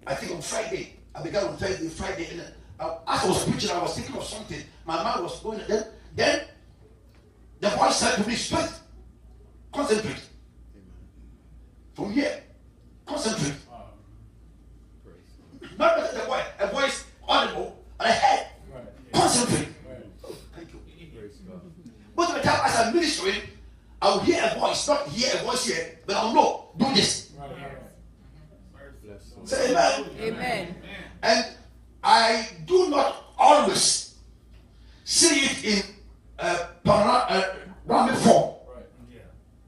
I think on Friday. I began on Friday, and as I was preaching, I was thinking of something. My mind was going. Then the voice said to me, "Straight, concentrate. From here, concentrate." Not the voice, a voice audible, but I heard, concentrate. Oh, thank you. Most of the time, as I'm ministering, I will hear a voice, not hear a voice here, but I'll know, do this. Say amen. Amen. And I do not always see it in panoramic form,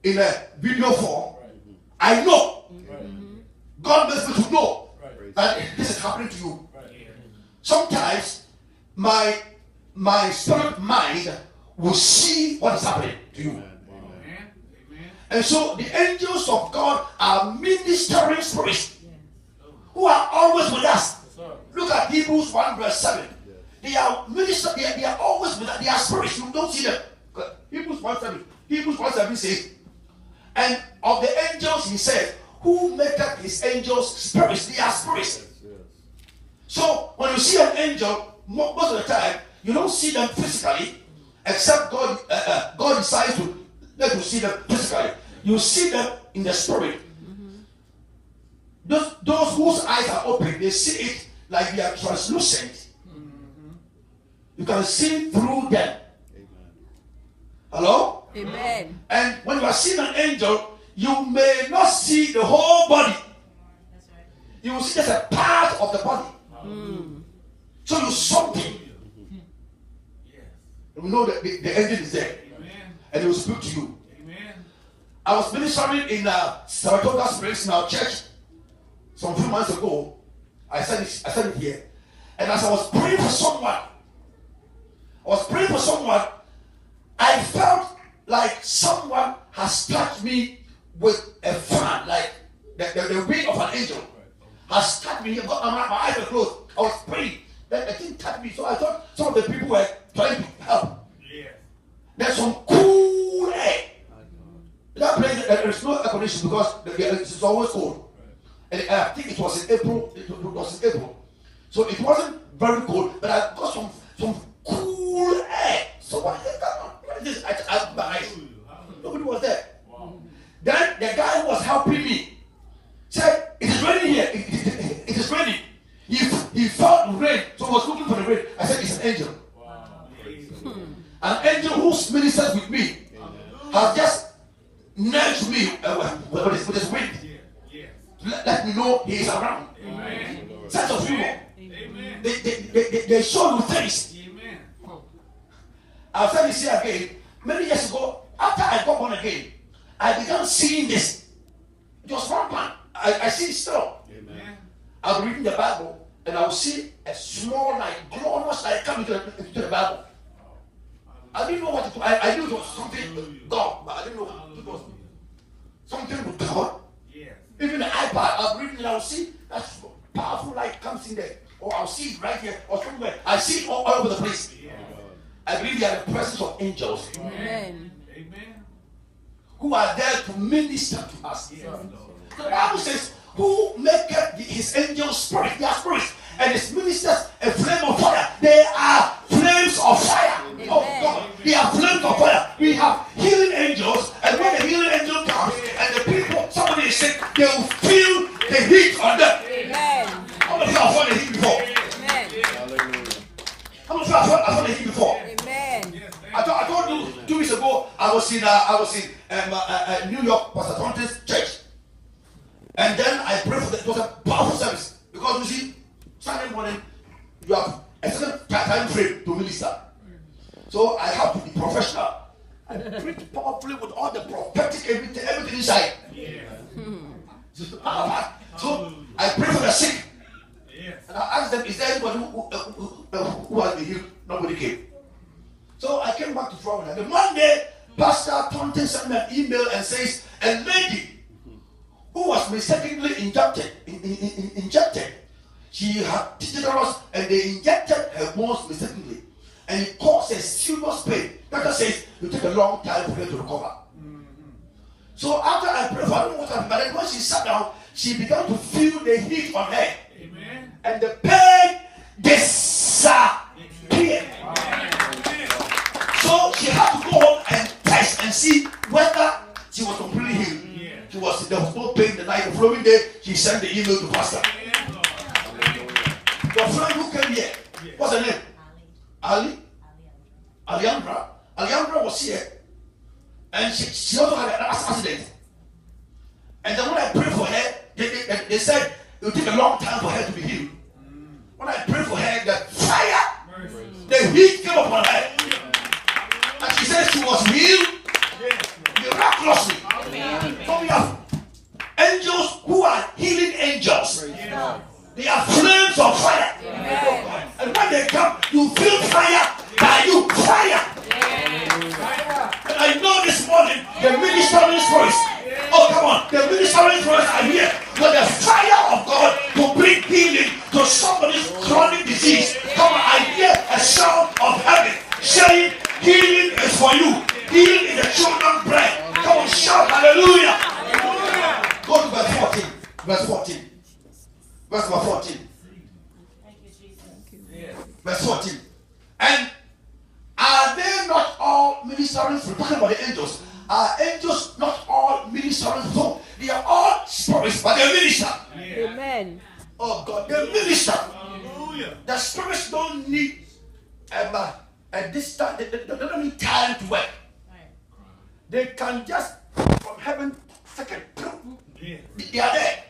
in a video form. I know. God makes me to know that this is happening to you. Sometimes my spirit mind will see what is happening to you. And so the angels of God are ministering spirits who are always with us. Look at Hebrews 1 verse 7. They are ministers, they are always with us. They are spirits. You don't see them. Hebrews 1:7 says, and of the angels he said, who maketh his angels spirits? They are spirits. So when you see an angel, most of the time you don't see them physically, except God decides to let you see them physically. You see them in the spirit. Those whose eyes are open, they see it like they are translucent. You can see through them. Hello? Amen. And when you are seeing an angel, you may not see the whole body. You will see just a part of the body. So you something. You know that the angel is there. And he will speak to you. I was ministering in Saratoga Springs in our church some few months ago. I said it here. And as I was praying for someone, I felt like someone has touched me with a fan, like the wing of an angel has touched me. My eyes were closed. I was praying. Then the thing touched me. So I thought some of the people were trying to help. There's some cool air. That place, there is no air conditioning because it's always cold. And I think it was in April. It was in April. So it wasn't very cold, but I got some cool air. So what is this? I my eyes. Nobody was there. Then the guy who was helping me said, "It is raining here. It is raining." He felt the rain, so he was looking for the rain. I said, "It's an angel." An angel who ministers with me has just nudged me with his wind. Let me know he is around. Sense of humor. They show you things. I'll tell you this here again. Many years ago, after I got born again, I began seeing this. It was one man. I see it still. I'll be reading the Bible and I'll see a small light, glorious light coming into the Bible. I didn't know what it was. I knew it was something with God, but I didn't know what it was. Something with God. Even the iPad, I'll read it and I'll see that powerful light comes in there. Or I'll see it right here or somewhere. I see it all over the place. I believe they are the presence of angels. Amen. Who are there to minister to us. The Bible says, who maketh his angels spirit, their spirits, and his ministers a flame of fire. They are flames of fire. Amen. Oh God, they are flames of fire. We have healing angels, and when the healing angel comes, and the people, somebody is sick, they will feel the heat on them. Amen. How many of you have felt the heat before? Amen. How many of you have felt the heat before? Amen. I told you 2 weeks ago, I was in New York, Pastor Tonte's church. And then I prayed for it was a powerful service. Because you see, Sunday morning, you have a certain time frame to minister. So I have to be professional. I preach powerfully with all the prophetic everything inside. So I pray for the sick. And I asked them, is there anybody who has been healed? Nobody came. So I came back to Florida. The Monday, Pastor Tonte sent me an email and says, a lady who was mistakenly injected, she had tetanus and they injected her bones mistakenly. And it caused a serious pain. Doctor says it will take a long time for her to recover. So after I prayed for her, but then when she sat down, she began to feel the heat on her. And the pain disappeared. So she had to go home and test and see whether she was completely healed. There was no pain the night. The following day, she sent the email to Pastor. Your friend who came here, what's her name? Ali? Aliandra. Aliandra was here. And she also had an accident. And then when I prayed for her, they said it would take a long time for her to be healed. When I prayed for her, the fire, the heat came upon her. And she said she was healed miraculously. So we have angels who are healing angels. They are flames of fire. And when they come, you feel fire by you. Fire. And I know this morning the ministering spirits. Oh, come on. The ministering spirits are here with the fire of God to bring healing to somebody's chronic disease. Come on, I hear a sound of heaven saying, healing is for you. Healing is the children's bread. Come on, shout hallelujah. Go to verse 14. Verse 14. Verse 14. Thank you, Jesus. Verse 14. And are they not all ministering spirits? Talking about the angels. Are angels not all ministering spirits? So they are all spirits, but they minister. Amen. Oh God, they minister. Hallelujah. The spirits don't need a distance. They don't need time to work. They can just from heaven second. They are there.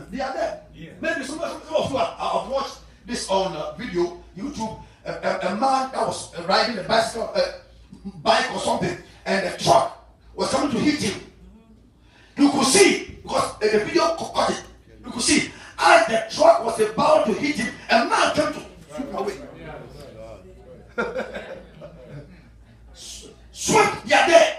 They are there. Maybe some of you have watched this on video, YouTube. A man that was riding a bicycle, bike or something, and a truck was coming to hit him. You could see, because the video caught it, you could see as the truck was about to hit him, a man came to sweep away. Sweep, they are there.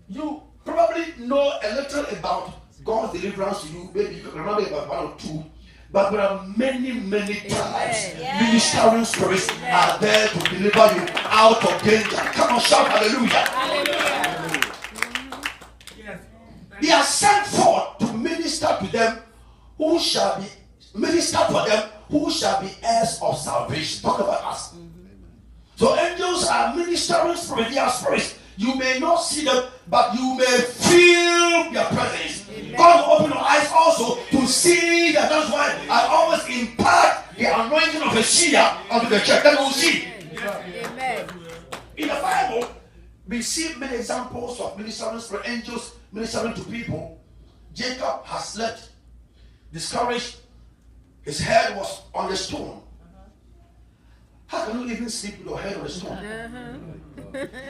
You probably know a little about God's deliverance to you. Maybe you can remember about one or two. But there are many, many times ministering spirits are there to deliver you out of danger. Come on, shout hallelujah. They are sent forth to minister to them who shall be minister for them who shall be heirs of salvation. Talk about us. So angels are ministering spirits. They are spirits. You may not see them, but you may feel their presence. God will open your eyes also to see that. That's why I always impart the anointing of a seer onto the church. That will see. Amen. In the Bible, we see many examples of ministering spirit, angels ministering to people. Jacob has slept, discouraged. His head was on the stone. How can you even sleep with your head on the stone?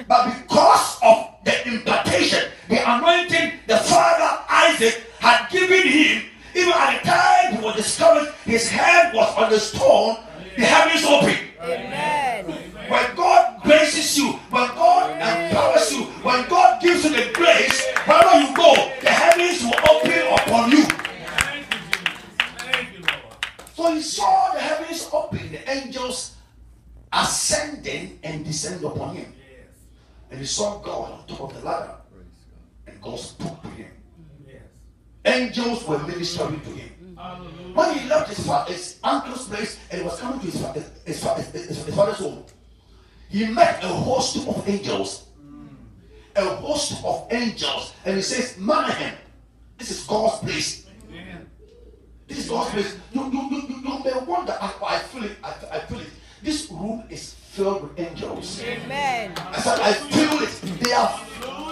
But because of the impartation, the anointing the father Isaac had given him, even at the time he was discouraged, his head was on the stone, the heavens open. Amen. When God graces you, when God empowers you, when God gives you the grace, wherever you go, the heavens will open upon you. So he saw the heavens open, the angels ascending and descending upon him. And he saw God on top of the ladder. And God spoke to him. Angels were ministering to him. When he left his uncle's place and he was coming to his father's home, he met a host of angels. A host of angels. And he says, Manahem, this is God's place. This is God's place. You may wonder, I feel it. I feel it. This room is filled with angels. Amen. I said, I feel it.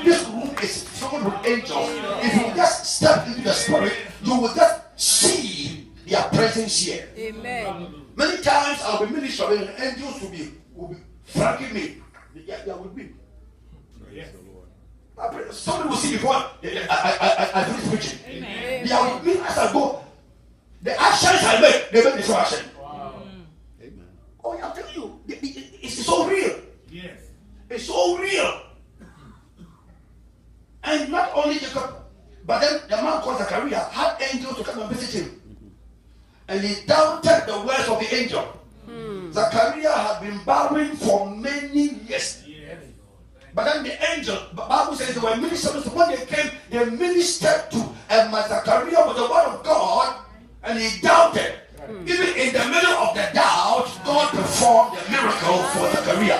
This room is filled with angels. If you just step into the spirit, you will just see their presence here. Amen. Many times I'll be ministering and angels will be franking me. They will be. Somebody will see before I finish preaching. Amen. They are with me as I go. The actions I make, they make this action. Oh, I'm telling you, it's so real. Yes. It's so real. And not only Jacob, but then the man called Zachariah had angels to come and visit him. And he doubted the words of the angel. Zachariah had been barren for many years. But then the angel, the Bible says they were ministers. When they came, they ministered to Zachariah with the word of God. and he doubted. Even in the middle of the doubt, God performed a miracle for the career.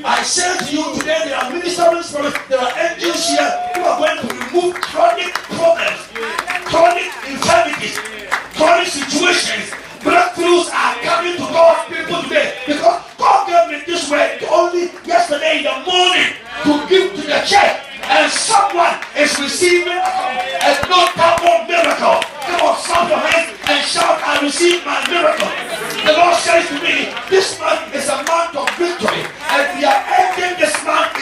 I say to you today, there are ministering spirits, there are angels here who are going to remove chronic problems, chronic infirmities, chronic situations. Breakthroughs are coming to God's people today because God gave me this word only yesterday in the morning to give to the church, and someone is receiving a notable miracle. Come on, slap your hands and shout, I receive my miracle. The Lord says to me, this month is a month of victory, and we are ending this month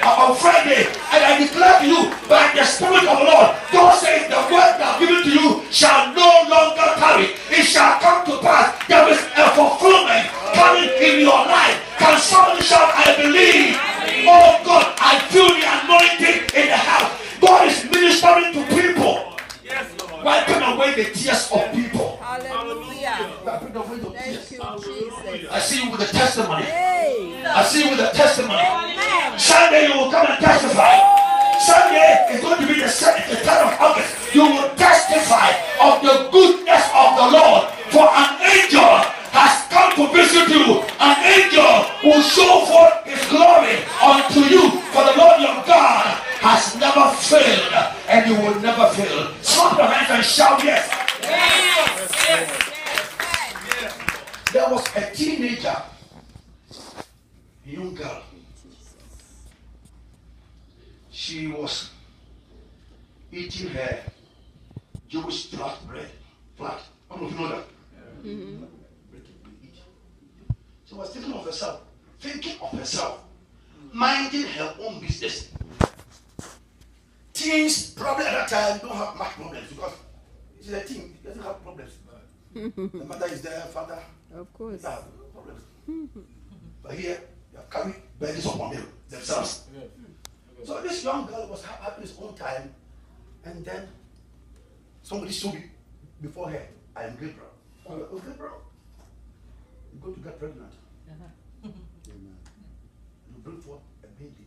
on Friday, and I declare to you by the Spirit of the Lord, God says the word that I've given to you shall no longer tarry. It shall come to pass. There is a fulfillment coming in your life. Can somebody shout, I believe? Oh God, I feel the anointing in the house. God is ministering to people. Wiping away the tears of people. Hallelujah. Wiping away the Thank tears. you, Jesus. I see you with a testimony. Hey. I see you with a testimony. Amen. Sunday you will come and testify. Sunday is going to be the 3rd of August. You will testify of the goodness of the Lord. For an angel has come to visit you. An angel will show forth his glory unto you. For the Lord your God has never failed, and you will never fail. Slap your hands and shout yes. There was a teenager, a young girl. She was eating her Jewish flat bread. Flat. I don't know if you know that. She was thinking of herself, minding her own business. Teens probably at that time don't have much problems because she's a teen, she doesn't have problems. The mother is there, father. Of course. They have problems. But here, they have carried burdens upon them themselves. So this young girl was having his own time, and then somebody showed me before her, I am Gabriel. Oh, Gabriel, you're going to get pregnant. You bring forth a baby.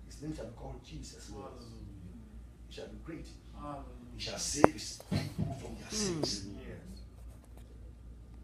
His name shall be called Jesus. He shall be great. He shall save his people from their sins.